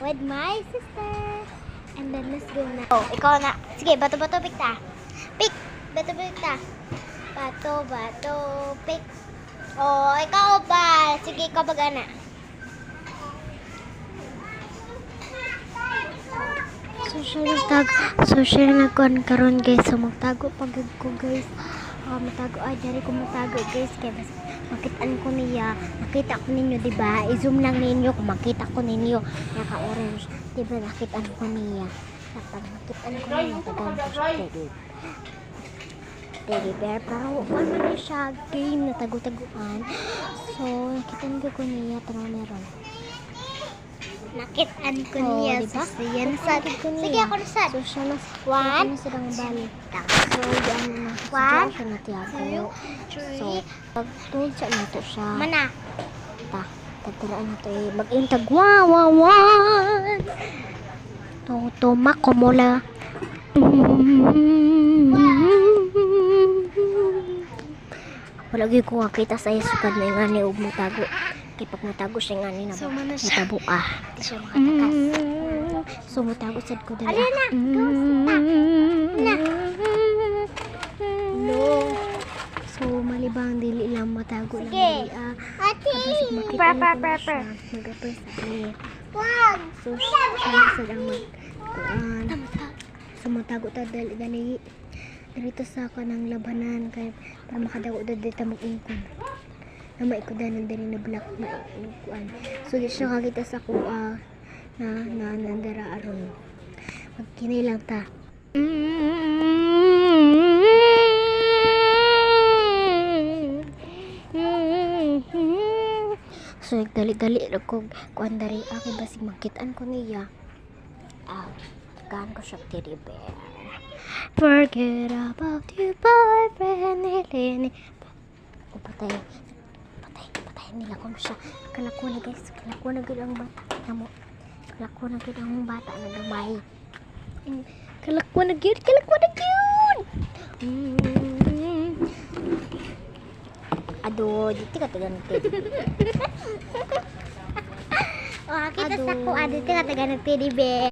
with my sister. And then let's go na. Oh, ikaw na. Sige, bato-bato pick ta. Pick. Bato-bato pick ta. Bato-bato pick. Oh, ikaw ba? Sige, ikaw ba gana? Social nagkuhan karon guys. So magtago pag ko guys. Matago ay dari ko matago guys kaya makitaan ko niya. Nakita ko ninyo, diba? I-zoom lang ninyo kung makita ko ninyo. Naka-orange. Diba? Nakitaan ko niya. Kapag nakitaan ko niya, tagaan ko siya teddy bear. Pero ano na siya, game na tago-taguan. So, nakitaan ko niya. Pero meron. Nakitaan ko niya. Diba? Yan sa sige, ako na sad. So, siya na one. So, yan na. One. Siya na tiyago. So, pagtulad siya nato siya. Mana? Tagtiraan nato eh. Mag-intag. Wawawan! Toma komola. Walagi ko kita sa isukad na nga ni ug mutago. Kaya pag mutago siya nga ni na mutabo Di siya makatakas. So mutago sad ko dali. Alina! No. So malibang dili lang matago lang dili. Ate! Prepare. Mag-apper sa akin. Wag! So siya sad ang magkuhan. So matago ta dali. Dito sa kanang labanan kay para makadago dito mag-ingkon. Na maikudanan din na black na kuan. So di siya kakita sa kuha na nandara aron. Magkinay lang ta. So dali-dali ko kuan dari ako basig makitaan ko niya. Tagaan ko siya teddy bear. Forget about your boyfriend, Helene. Patay nila ko siya. Kalako na guys, kalako na gud ang bata. Kalako na gud ang bata na gamay. Kalako na gud. Ado, dito ka tagan teddy. Oh, kita sa ko, dito ka tagan teddy bear.